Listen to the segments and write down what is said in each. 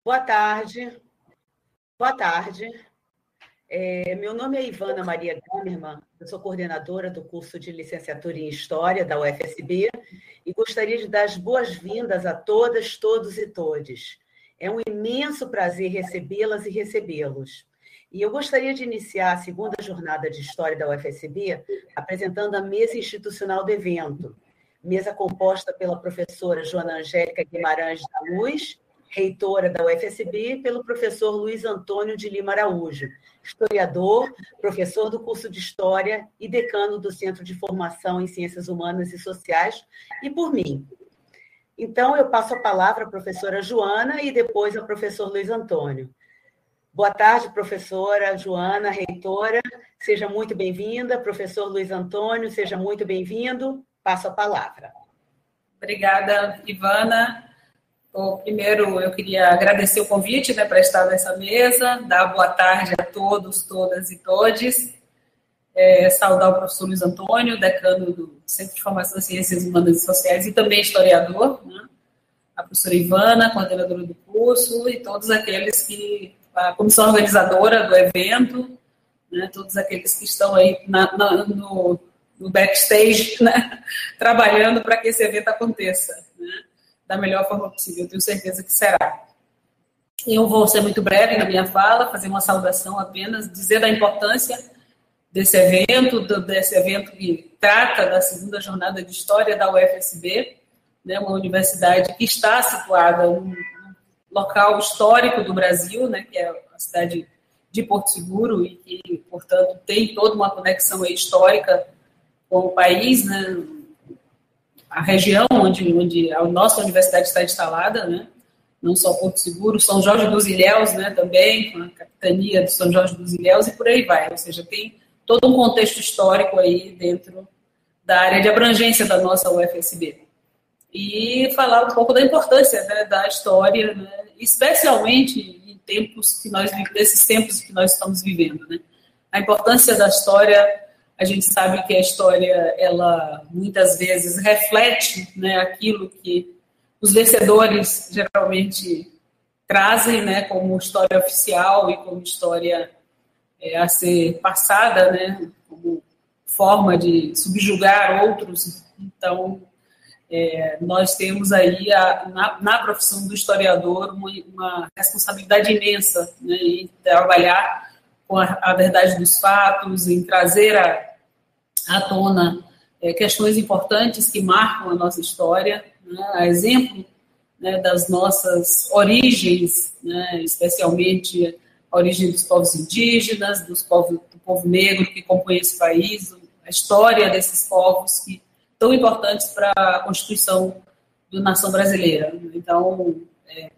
Boa tarde. Boa tarde. Meu nome é Ivana Maria Gamerman, eu sou coordenadora do curso de licenciatura em História da UFSB e gostaria de dar as boas-vindas a todas, todos e todes. É um imenso prazer recebê-las e recebê-los. E eu gostaria de iniciar a segunda jornada de História da UFSB apresentando a mesa institucional do evento, mesa composta pela professora Joana Angélica Guimarães da Luz, reitora da UFSB, e pelo professor Luiz Antônio de Lima Araújo, historiador, professor do curso de História e decano do Centro de Formação em Ciências Humanas e Sociais, e por mim. Então, eu passo a palavra à professora Joana e depois ao professor Luiz Antônio. Boa tarde, professora Joana, reitora, seja muito bem-vinda. Professor Luiz Antônio, seja muito bem-vindo. Passo a palavra. Obrigada, Ivana. Primeiro, eu queria agradecer o convite, para estar nessa mesa, dar boa tarde a todos, todas e todes, saudar o professor Luiz Antônio, decano do Centro de Formação em Ciências Humanas e Sociais e também historiador, a professora Ivana, coordenadora do curso, e todos aqueles que, a comissão organizadora do evento, todos aqueles que estão aí no backstage, trabalhando para que esse evento aconteça, da melhor forma possível, eu tenho certeza que será. Eu vou ser muito breve na minha fala, fazer uma saudação apenas, dizer da importância desse evento que trata da segunda jornada de História da UFSB, uma universidade que está situada num local histórico do Brasil, que é a cidade de Porto Seguro, e que, portanto, tem toda uma conexão histórica com o país, a região onde a nossa universidade está instalada, não só Porto Seguro, São Jorge dos Ilhéus, também, com a capitania de São Jorge dos Ilhéus, e por aí vai. Ou seja, tem todo um contexto histórico aí dentro da área de abrangência da nossa UFSB. E falar um pouco da importância da história, especialmente em nesses tempos que nós estamos vivendo. A importância da história. A gente sabe que a história, ela muitas vezes reflete aquilo que os vencedores geralmente trazem como história oficial e como história a ser passada, como forma de subjugar outros. Então, nós temos aí, na profissão do historiador, uma responsabilidade imensa em trabalhar com a verdade dos fatos, em trazer à tona questões importantes que marcam a nossa história, a exemplo das nossas origens, especialmente a origem dos povos indígenas, do povo negro que compõe esse país, a história desses povos que tão importantes para a constituição da nação brasileira. Então,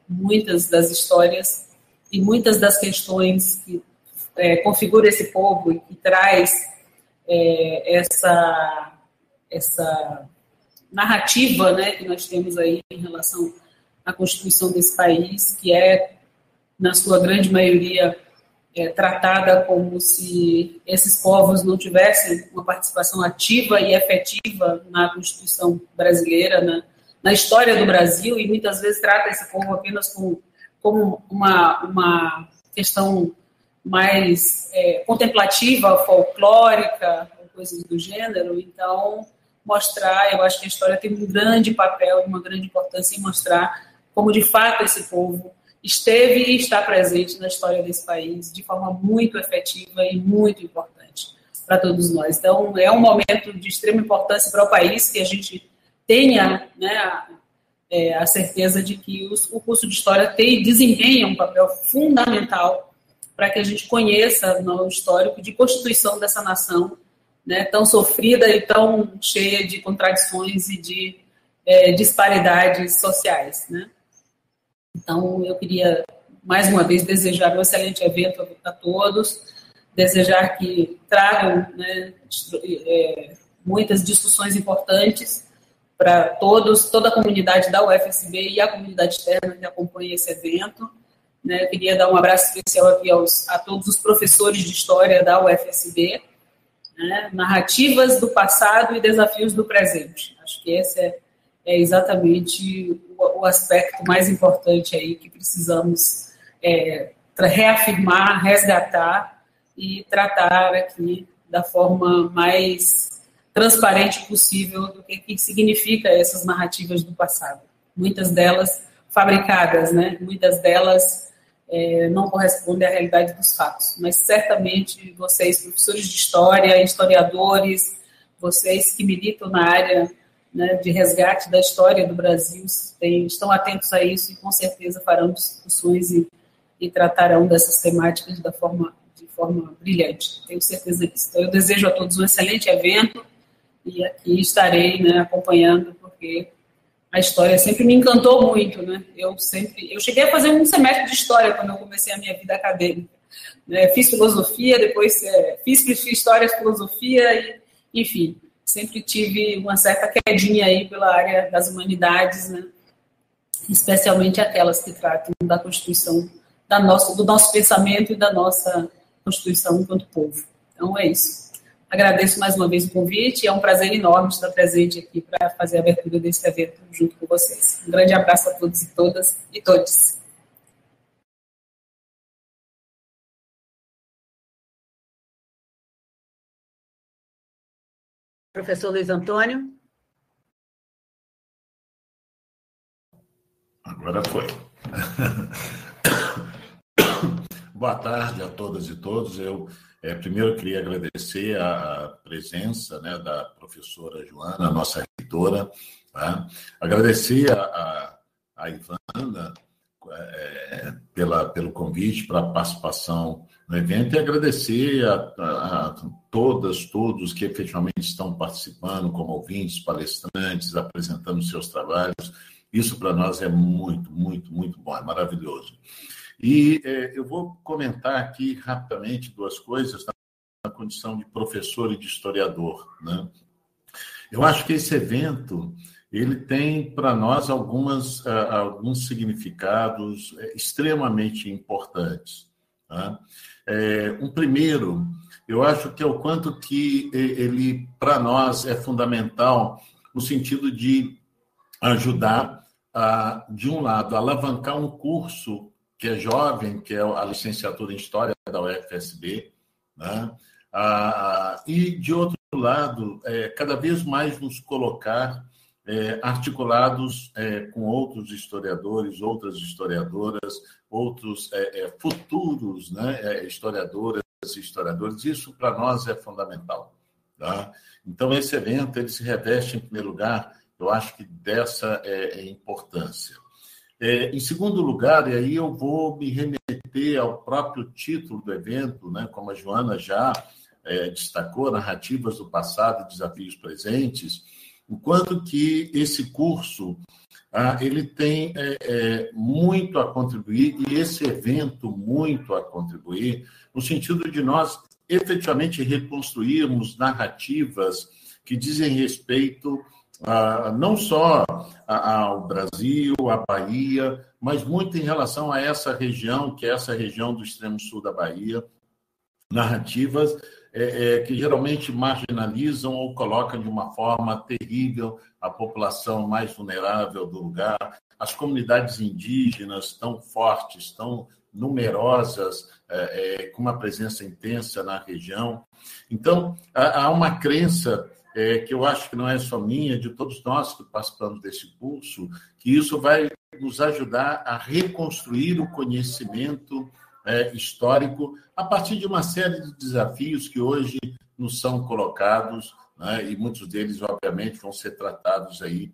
muitas das histórias e muitas das questões que configura esse povo e que traz essa narrativa que nós temos aí em relação à constituição desse país, que é, na sua grande maioria, tratada como se esses povos não tivessem uma participação ativa e efetiva na Constituição brasileira, na história do Brasil, e muitas vezes trata esse povo apenas como uma questão mais contemplativa, folclórica, coisas do gênero. Então, mostrar, eu acho que a história tem um grande papel, uma grande importância em mostrar como, de fato, esse povo esteve e está presente na história desse país de forma muito efetiva e muito importante para todos nós. Então, é um momento de extrema importância para o país que a gente tenha a certeza de que o curso de História desempenha um papel fundamental para que a gente conheça o histórico de constituição dessa nação, tão sofrida e tão cheia de contradições e de disparidades sociais. Então, eu queria, mais uma vez, desejar um excelente evento a todos, desejar que tragam muitas discussões importantes para toda a comunidade da UFSB e a comunidade externa que acompanha esse evento. Eu queria dar um abraço especial aqui a todos os professores de História da UFSB, narrativas do passado e desafios do presente. Acho que esse é exatamente o o aspecto mais importante aí que precisamos reafirmar, resgatar e tratar aqui da forma mais transparente possível do que significa essas narrativas do passado. Muitas delas fabricadas, né? Muitas delas não correspondem à realidade dos fatos, mas certamente vocês, professores de história, historiadores, vocês que militam na área, né, de resgate da história do Brasil, estão atentos a isso e com certeza farão discussões e tratarão dessas temáticas de forma brilhante. Tenho certeza disso. Então, eu desejo a todos um excelente evento e aqui estarei, né, acompanhando, porque a história sempre me encantou muito, né? Eu cheguei a fazer um semestre de história quando eu comecei a minha vida acadêmica. Né? Fiz filosofia, depois fiz história, filosofia, enfim, sempre tive uma certa quedinha aí pela área das humanidades, né? Especialmente aquelas que tratam da constituição do nosso pensamento e da nossa constituição enquanto povo. Então é isso. Agradeço mais uma vez o convite, é um prazer enorme estar presente aqui para fazer a abertura desse evento junto com vocês. Um grande abraço a todos e todas e todos. Professor Luiz Antônio. Agora foi. Boa tarde a todas e todos. Eu primeiro queria agradecer a presença, né, da professora Joana, nossa reitora, tá? Agradecer a Ivana pelo convite para a participação no evento e agradecer a todos que efetivamente estão participando como ouvintes, palestrantes, apresentando seus trabalhos. Isso para nós é muito, muito, muito bom, é maravilhoso. E eu vou comentar aqui rapidamente duas coisas na condição de professor e de historiador, né? Eu acho que esse evento ele tem para nós alguns significados extremamente importantes, tá? Um primeiro, eu acho que é o quanto que ele, para nós, é fundamental no sentido de ajudar, de um lado, alavancar um curso que é jovem, que é a licenciatura em História da UFSB, né? E, de outro lado, cada vez mais nos colocar articulados com outros historiadores, outras historiadoras, outros futuros, né, historiadoras e historiadores. Isso, para nós, é fundamental, tá? Então, esse evento ele se reveste, em primeiro lugar, eu acho que dessa importância. Em segundo lugar, e aí eu vou me remeter ao próprio título do evento, né, como a Joana já destacou, Narrativas do Passado e Desafios Presentes, o quanto que esse curso ele tem muito a contribuir, e esse evento muito a contribuir, no sentido de nós efetivamente reconstruirmos narrativas que dizem respeito não só ao Brasil, à Bahia, mas muito em relação a essa região, que é essa região do extremo sul da Bahia, narrativas que geralmente marginalizam ou colocam de uma forma terrível a população mais vulnerável do lugar, as comunidades indígenas tão fortes, tão numerosas, com uma presença intensa na região. Então, há uma crença que eu acho que não é só minha, de todos nós que participamos desse curso, que isso vai nos ajudar a reconstruir o conhecimento histórico a partir de uma série de desafios que hoje nos são colocados, né, e muitos deles, obviamente, vão ser tratados aí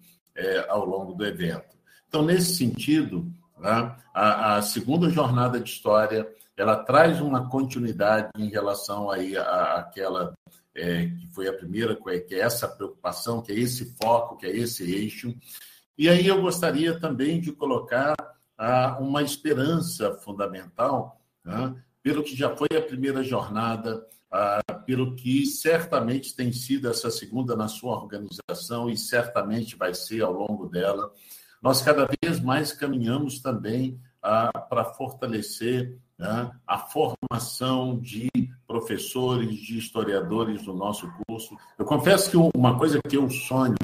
ao longo do evento. Então, nesse sentido, né, a segunda jornada de história, ela traz uma continuidade em relação aí àquela que foi a primeira, que é essa preocupação, que é esse foco, que é esse eixo. E aí eu gostaria também de colocar uma esperança fundamental, né, pelo que já foi a primeira jornada, pelo que certamente tem sido essa segunda na sua organização e certamente vai ser ao longo dela. Nós cada vez mais caminhamos também para fortalecer, né, a formação de professores, de historiadores do nosso curso. Eu confesso que uma coisa que eu sonho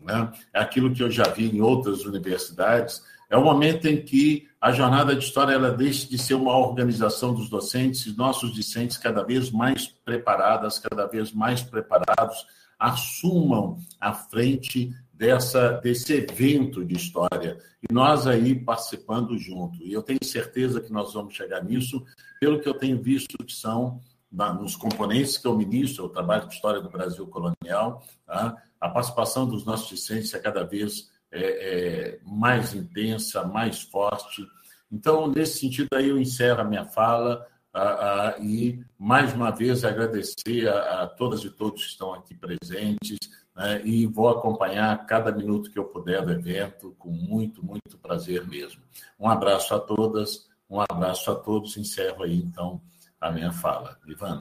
né? É aquilo que eu já vi em outras universidades, é o momento em que a jornada de história ela deixa de ser uma organização dos docentes e nossos discentes cada vez mais preparadas, cada vez mais preparados, assumam a frente desse evento de história. E nós aí participando junto. E eu tenho certeza que nós vamos chegar nisso, pelo que eu tenho visto que são nos componentes que eu ministro, o trabalho de história do Brasil colonial, tá? A participação dos nossos discentes é cada vez mais intensa, mais forte. Então, nesse sentido, aí eu encerro a minha fala e, mais uma vez, agradecer a todas e todos que estão aqui presentes, né, e vou acompanhar cada minuto que eu puder do evento com muito, muito prazer mesmo. Um abraço a todas, um abraço a todos. Encerro aí, então, a minha fala. Ivana.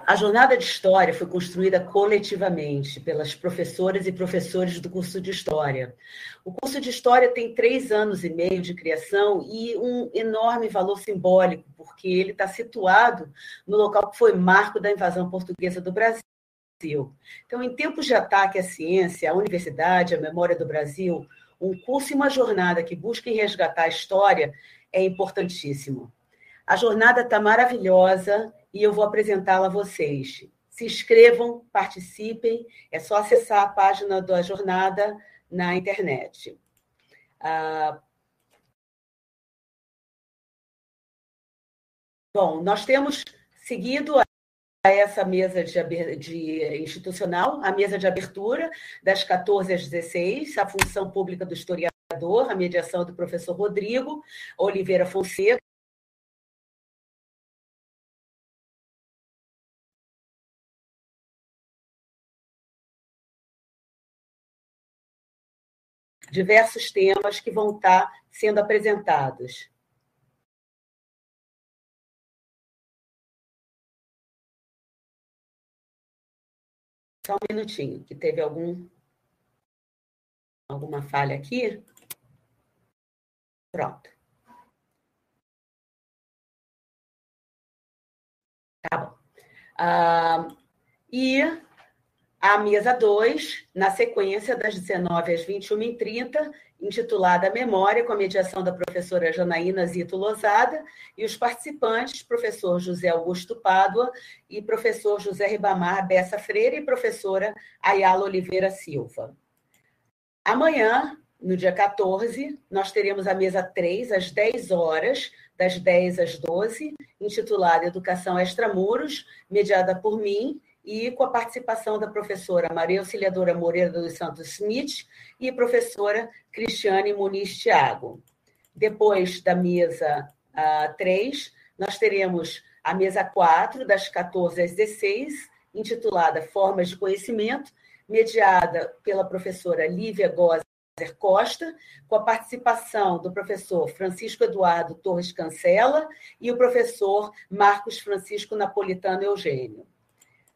A jornada de história foi construída coletivamente pelas professoras e professores do curso de História. O curso de História tem 3 anos e meio de criação e um enorme valor simbólico, porque ele está situado no local que foi marco da invasão portuguesa do Brasil. Então, em tempos de ataque à ciência, à universidade, à memória do Brasil, um curso e uma jornada que busquem resgatar a história é importantíssimo. A jornada está maravilhosa e eu vou apresentá-la a vocês. Se inscrevam, participem, é só acessar a página da jornada na internet. Bom, nós temos seguido essa mesa de institucional, a mesa de abertura, das 14 às 16, a função pública do historiador, a mediação do professor Rodrigo Oliveira Fonseca, diversos temas que vão estar sendo apresentados. Só um minutinho, que teve alguma falha aqui. Pronto. Tá bom. E a mesa 2, na sequência das 19 às 21h30, intitulada Memória, com a mediação da professora Janaína Zito Lozada, e os participantes, professor José Augusto Pádua e professor José Ribamar Bessa Freire e professora Ayala Oliveira Silva. Amanhã, no dia 14, nós teremos a mesa 3, às 10 horas, das 10 às 12, intitulada Educação Extramuros, mediada por mim, e com a participação da professora Maria Auxiliadora Moreira dos Santos Smith e professora Cristiane Muniz Thiago. Depois da mesa 3, nós teremos a mesa 4, das 14 às 16, intitulada Formas de Conhecimento, mediada pela professora Lívia Gozer Costa, com a participação do professor Francisco Eduardo Torres Cancela e o professor Marcos Francisco Napolitano Eugênio.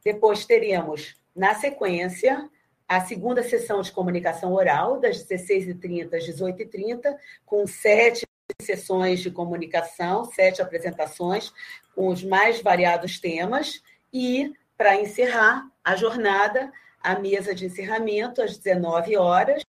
Depois teremos, na sequência, a segunda sessão de comunicação oral, das 16h30 às 18h30, com 7 sessões de comunicação, 7 apresentações, com os mais variados temas, e, para encerrar a jornada, a mesa de encerramento, às 19 horas,